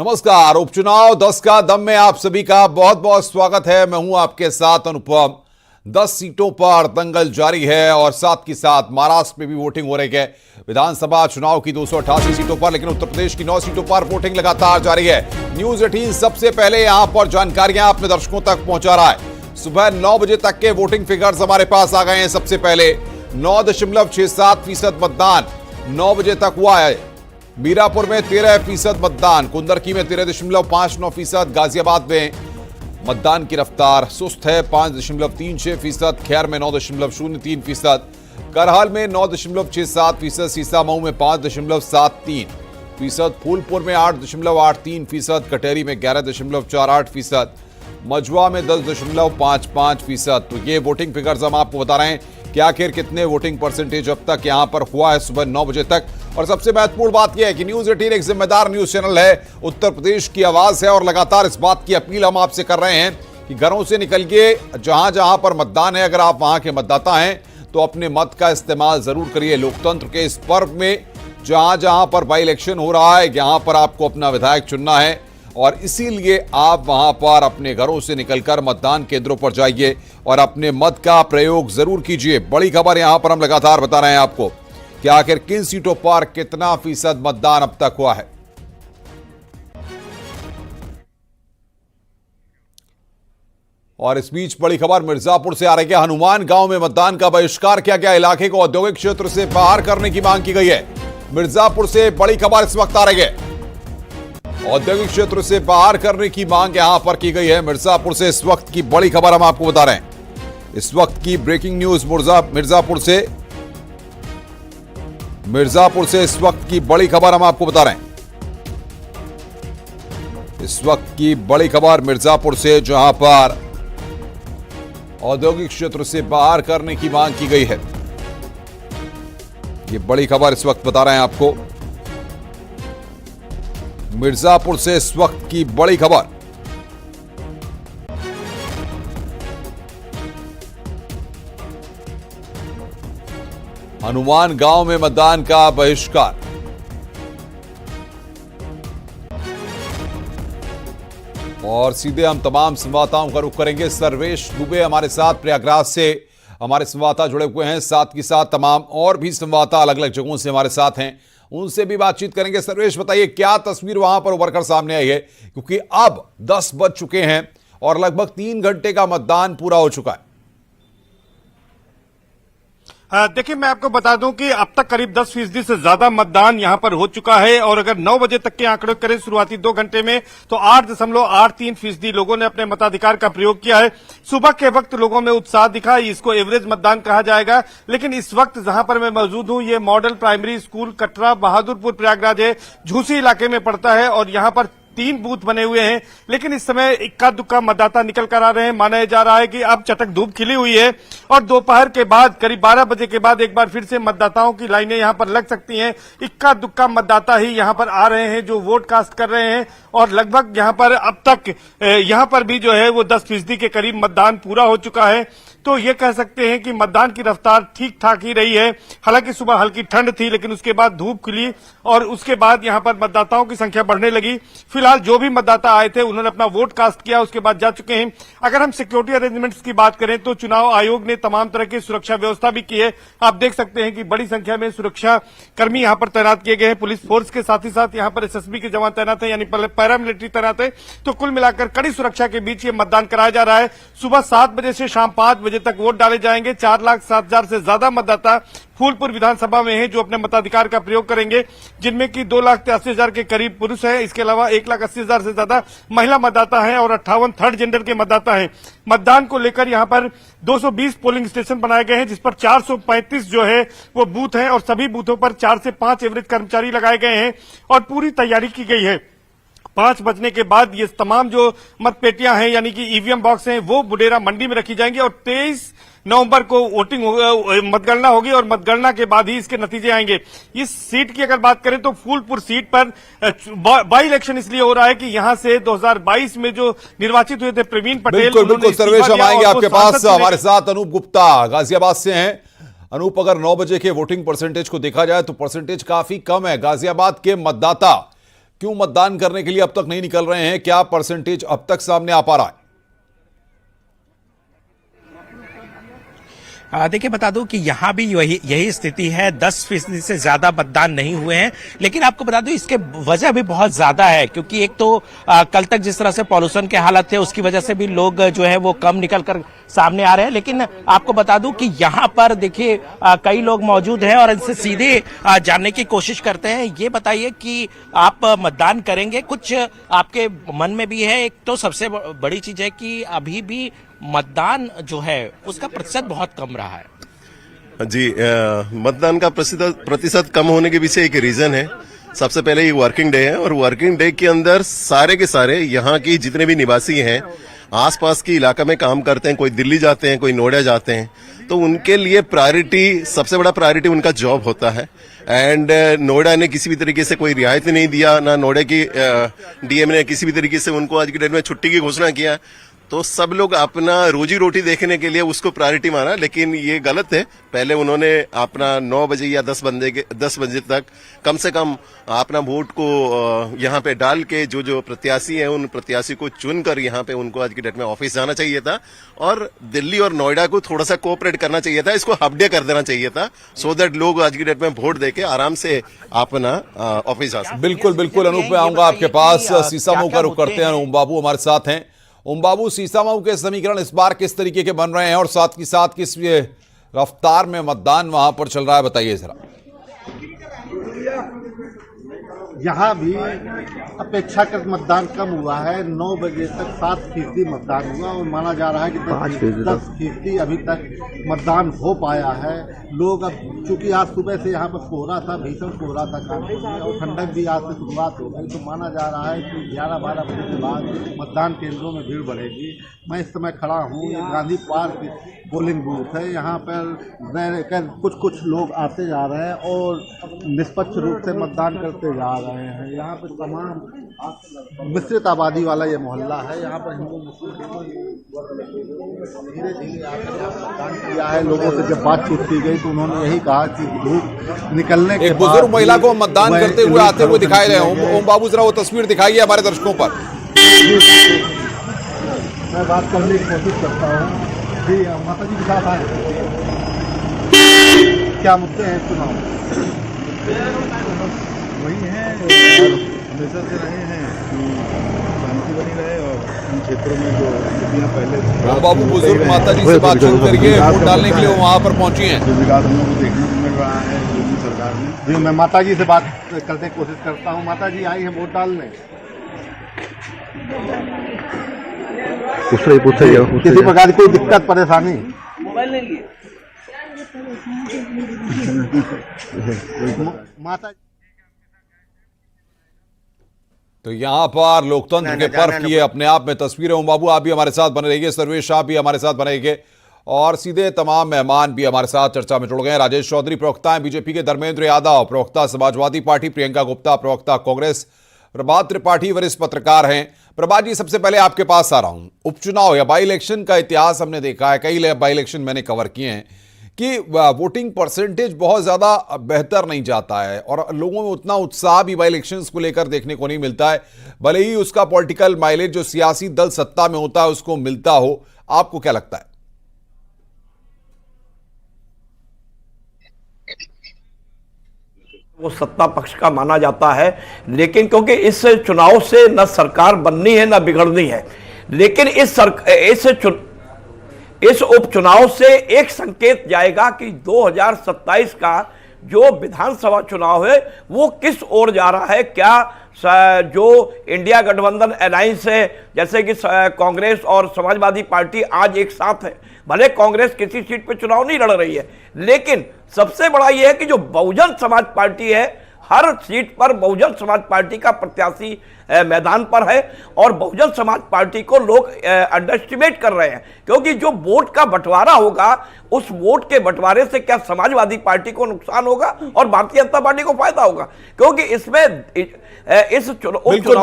नमस्कार। उपचुनाव 10 का दम में आप सभी का बहुत बहुत स्वागत है। मैं हूं आपके साथ अनुपम। 10 सीटों पर दंगल जारी है और साथ ही साथ महाराष्ट्र में भी वोटिंग हो रही है विधानसभा चुनाव की 288 सीटों पर, लेकिन उत्तर प्रदेश की 9 सीटों पर वोटिंग लगातार जारी है। न्यूज 18 सबसे पहले यहां पर जानकारियां अपने दर्शकों तक पहुंचा रहा है। सुबह 9 बजे तक के वोटिंग फिगर्स हमारे पास आ गए हैं। सबसे पहले 9.67% मतदान 9 बजे तक हुआ है। मीरापुर में 13% मतदान, कुंदरकी में 13.59%, गाजियाबाद में मतदान की रफ्तार सुस्त है 5.36%, खैर में 9.03%, करहल में 9.67%, सीसामऊ में 5.73%, फूलपुर में 8.83%, कटेरी में 11.48%, मझुआ में 10.55%। तो ये वोटिंग फिगर्स हम आपको बता रहे हैं कि आखिर कितने वोटिंग परसेंटेज अब तक यहां पर हुआ है सुबह 9 बजे तक। और सबसे महत्वपूर्ण बात यह है कि न्यूज 18 एक जिम्मेदार न्यूज चैनल है, उत्तर प्रदेश की आवाज है और लगातार इस बात की अपील हम आपसे कर रहे हैं कि घरों से निकलिए, जहां जहां पर मतदान है, अगर आप वहां के मतदाता हैं तो अपने मत का इस्तेमाल जरूर करिए। लोकतंत्र के इस पर्व में जहां जहां पर बाई इलेक्शन हो रहा है, यहां पर आपको अपना विधायक चुनना है और इसीलिए आप वहां पर अपने घरों से निकलकर मतदान केंद्रों पर जाइए और अपने मत का प्रयोग जरूर कीजिए। बड़ी खबर यहां पर हम लगातार बता रहे हैं आपको कि आखिर किन सीटों पर कितना फीसद मतदान अब तक हुआ है। और इस बीच बड़ी खबर मिर्जापुर से आ रही है। हनुमान गांव में मतदान का बहिष्कार किया गया, इलाके को औद्योगिक क्षेत्र से बाहर करने की मांग की गई है। मिर्जापुर से बड़ी खबर इस वक्त आ रही है, औद्योगिक क्षेत्र से बाहर करने की मांग यहां पर की गई है। मिर्जापुर से इस वक्त की बड़ी खबर हम आपको बता रहे हैं, इस वक्त की ब्रेकिंग न्यूज मिर्जापुर से इस वक्त की बड़ी खबर हम आपको बता रहे हैं। इस वक्त की बड़ी खबर मिर्जापुर से, जहां पर औद्योगिक क्षेत्र से बाहर करने की मांग की गई है। ये बड़ी खबर इस वक्त बता रहे हैं आपको, मिर्जापुर से इस वक्त की बड़ी खबर। हनुमान गांव में मतदान का बहिष्कार। और सीधे हम तमाम संवाददाताओं का रुख करेंगे। सर्वेश दुबे हमारे साथ प्रयागराज से हमारे संवाददाता जुड़े हुए हैं, साथ ही साथ तमाम और भी संवाददाता अलग अलग जगहों से हमारे साथ हैं, उनसे भी बातचीत करेंगे। सर्वेश, बताइए क्या तस्वीर वहां पर उभर कर सामने आई है, क्योंकि अब 10 बज चुके हैं और लगभग 3 घंटे का मतदान पूरा हो चुका है। देखिए, मैं आपको बता दूं कि अब तक करीब 10% से ज्यादा मतदान यहां पर हो चुका है और अगर 9 बजे तक के आंकड़े करें शुरुआती 2 घंटे में तो 8.83% लोगों ने अपने मताधिकार का प्रयोग किया है। सुबह के वक्त लोगों में उत्साह दिखा, इसको एवरेज मतदान कहा जाएगा। लेकिन इस वक्त जहां पर मैं मौजूद हूं, ये model primary school Katra Bahadurpur Prayagraj है, झूसी इलाके में पड़ता है और यहां पर 3 बूथ बने हुए हैं। लेकिन इस समय इक्का दुक्का मतदाता निकल कर आ रहे हैं। माना जा रहा है कि अब चटक धूप खिली हुई है और दोपहर के बाद करीब 12 बजे के बाद एक बार फिर से मतदाताओं की लाइनें यहां पर लग सकती हैं। इक्का दुक्का मतदाता ही यहां पर आ रहे हैं जो वोट कास्ट कर रहे हैं और लगभग यहां पर अब तक यहां पर भी जो है वो 10% के करीब मतदान पूरा हो चुका है। तो ये कह सकते हैं कि मतदान की रफ्तार ठीक ठाक ही रही है। हालांकि सुबह हल्की ठंड थी, लेकिन उसके बाद धूप खिली और उसके बाद यहां पर मतदाताओं की संख्या बढ़ने लगी। फिलहाल जो भी मतदाता आए थे उन्होंने अपना वोट कास्ट किया, उसके बाद जा चुके हैं। अगर हम सिक्योरिटी अरेंजमेंट्स की बात करें तो चुनाव आयोग ने तमाम तरह की सुरक्षा व्यवस्था भी की है। आप देख सकते हैं कि बड़ी संख्या में सुरक्षा कर्मी यहां पर तैनात किए गए हैं। पुलिस फोर्स के साथ ही साथ यहां पर एसएसबी के जवान तैनात है, यानी पैरामिलिट्री तैनात है। तो कुल मिलाकर कड़ी सुरक्षा के बीच ये मतदान कराया जा रहा है। सुबह 7 बजे से शाम 5 बजे तक वोट डाले जाएंगे। 4,07,000 से ज्यादा मतदाता फूलपुर विधानसभा में हैं जो अपने मताधिकार का प्रयोग करेंगे, जिनमें कि 2,83,000 के करीब पुरुष हैं। इसके अलावा 1,80,000 से ज्यादा महिला मतदाता हैं और 58 थर्ड जेंडर के मतदाता हैं। मतदान को लेकर यहां पर 220 पोलिंग स्टेशन बनाए गए हैं, जिस पर 435 जो है वो बूथ हैं और सभी बूथों पर 4 से 5 एवरेज कर्मचारी लगाए गए हैं और पूरी तैयारी की गई है। 5 बजने के बाद ये तमाम जो मतपेटियां हैं यानी कि ईवीएम बॉक्स हैं वो बुडेरा मंडी में रखी जाएंगी और 23 नवंबर को वोटिंग मतगणना होगी और मतगणना के बाद ही इसके नतीजे आएंगे। इस सीट की अगर बात करें तो फूलपुर सीट पर बाई इलेक्शन इसलिए हो रहा है कि यहां से 2022 में जो निर्वाचित हुए थे प्रवीण पटेल, बिल्कुल सर्वेश, हम आएंगे आपके पास। हमारे साथ अनूप गुप्ता गाजियाबाद से हैं। अनूप, अगर 9 बजे के वोटिंग परसेंटेज को देखा जाए तो परसेंटेज काफी कम है। गाजियाबाद के मतदाता क्यों मतदान करने के लिए अब तक नहीं निकल रहे हैं? क्या परसेंटेज अब तक सामने आ पा रहा है? देखिए बता दूं कि यहाँ भी यही स्थिति है। 10% से ज्यादा मतदान नहीं हुए हैं, लेकिन आपको बता दूं इसके वजह भी बहुत ज्यादा है, क्योंकि एक तो कल तक जिस तरह से पॉल्यूशन के हालत थे उसकी वजह से भी लोग जो है वो कम निकल कर सामने आ रहे हैं। लेकिन आपको बता दूं कि यहाँ पर देखिए कई लोग मौजूद हैं और इनसे सीधे जानने की कोशिश करते हैं। ये बताइए कि आप मतदान करेंगे, कुछ आपके मन में भी है। एक तो सबसे बड़ी चीज है कि अभी भी मतदान जो है उसका प्रतिशत बहुत कम रहा है। जी, मतदान का प्रतिशत कम होने के पीछे एक रीजन है। सबसे पहले ये वर्किंग डे है और वर्किंग डे के अंदर सारे के सारे यहाँ की जितने भी निवासी हैं, आसपास के इलाका में काम करते हैं, कोई दिल्ली जाते हैं, कोई नोएडा जाते हैं, तो उनके लिए प्रायोरिटी, सबसे बड़ा प्रायोरिटी उनका जॉब होता है। एंड नोएडा ने किसी भी तरीके से कोई रियायत नहीं दिया, ना नोएडा की डीएम ने किसी भी तरीके से उनको आज की डेट में छुट्टी की घोषणा किया। तो सब लोग अपना रोजी रोटी देखने के लिए उसको प्रायोरिटी माना, लेकिन ये गलत है। पहले उन्होंने अपना 9 बजे या 10 बजे तक कम से कम अपना वोट को यहाँ पे डाल के जो प्रत्याशी है उन प्रत्याशी को चुनकर यहाँ पे उनको आज की डेट में ऑफिस जाना चाहिए था और दिल्ली और नोएडा को थोड़ा सा कोऑपरेट करना चाहिए था, इसको हाफ डे कर देना चाहिए था, सो दैट लोग आज की डेट में वोट देके आराम से अपना ऑफिस जा सकें। बिल्कुल बिल्कुल अनूप, मैं आऊंगा आपके पास। सीसामऊ का रुख करते हैं, ओम बाबू हमारे साथ हैं। ओम बाबू, सीसामऊ के समीकरण इस बार किस तरीके के बन रहे हैं और साथ ही साथ किस रफ्तार में मतदान वहां पर चल रहा है, बताइए जरा। यहाँ भी अपेक्षाकृत मतदान कम हुआ है। 9 बजे तक 7% मतदान हुआ और माना जा रहा है कि 10% अभी तक मतदान हो पाया है। लोग अब चूंकि आज सुबह से यहाँ पर कोहरा था, भीषण कोहरा था कानपुर में, और ठंडक भी आज से शुरुआत हो गई, तो माना जा रहा है कि 11-12 बजे के बाद मतदान केंद्रों में भीड़ बढ़ेगी। मैं इस समय खड़ा हूँ, ये गांधी पार्क पोलिंग बूथ है। यहाँ पर कुछ लोग आते जा रहे हैं और निष्पक्ष रूप से मतदान करते जा रहे हैं। यहाँ पर तमाम मिश्रित आबादी वाला ये मोहल्ला है। यहाँ पर हिंदू मुस्लिम धीरे धीरे आकर मतदान किया है। लोगों से जब बातचीत की गई तो उन्होंने यही कहा कि धूप निकलने के एक बुजुर्ग महिला को मतदान करते हुए आते हुए दिखाई रहे हैं। ओम बाबू, जरा वो तस्वीर दिखाइए हमारे दर्शकों पर। मैं बात करने की कोशिश करता हूँ। जी माता जी के साथ आए, क्या मुद्दे हैं चुनाव? वही है, हमेशा से रहे हैं कि शांति बनी रहे और इन क्षेत्रों में जो स्थितियाँ पहले। ओम बाबू बुजुर्ग माता जी से बातचीत करिए, वोट डालने के लिए वहाँ पर पहुँची हैं। जो विकास हम लोग को देखने को मिल रहा है योगी सरकार में। जी मैं माता जी से बात करने की कोशिश करता हूँ। माता जी आई है वोट डालने, किसी प्रकार की कोई दिक्कत परेशानी? मोबाइल नहीं लिए माता। तो यहाँ पर लोकतंत्र के पर्व की अपने आप में तस्वीरें। ओम बाबू, आप भी हमारे साथ बने रहिए, सर्वेश आप भी हमारे साथ बने रहिए और सीधे तमाम मेहमान भी हमारे साथ चर्चा में जुड़ गए हैं। राजेश चौधरी प्रवक्ता हैं बीजेपी के, धर्मेंद्र यादव प्रवक्ता समाजवादी पार्टी, प्रियंका गुप्ता प्रवक्ता कांग्रेस, प्रभात त्रिपाठी वरिष्ठ पत्रकार हैं। प्रभात जी, सबसे पहले आपके पास आ रहा हूं। उपचुनाव या बाई इलेक्शन का इतिहास हमने देखा है, कई बाई इलेक्शन मैंने कवर किए हैं कि वोटिंग परसेंटेज बहुत ज़्यादा बेहतर नहीं जाता है और लोगों में उतना उत्साह भी बाई इलेक्शंस को लेकर देखने को नहीं मिलता है, भले ही उसका पॉलिटिकल माइलेज जो सियासी दल सत्ता में होता है उसको मिलता हो। आपको क्या लगता है? वो सत्ता पक्ष का माना जाता है, लेकिन क्योंकि इस चुनाव से न सरकार बननी है न बिगड़नी है, लेकिन इस उपचुनाव से एक संकेत जाएगा कि 2027 का जो विधानसभा चुनाव है वो किस ओर जा रहा है। क्या जो इंडिया गठबंधन अलायंस है, जैसे कि कांग्रेस और समाजवादी पार्टी आज एक साथ है, भले कांग्रेस किसी सीट पे चुनाव नहीं लड़ रही है, लेकिन सबसे बड़ा यह है कि जो बहुजन समाज पार्टी है, हर सीट पर बहुजन समाज पार्टी का प्रत्याशी मैदान पर है और बहुजन समाज पार्टी को लोग अंडरएस्टिमेट कर रहे हैं, क्योंकि जो वोट का बंटवारा होगा उस वोट के बंटवारे से क्या समाजवादी पार्टी को नुकसान होगा और भारतीय जनता पार्टी को फायदा होगा, क्योंकि इसमें इस बिल्कुल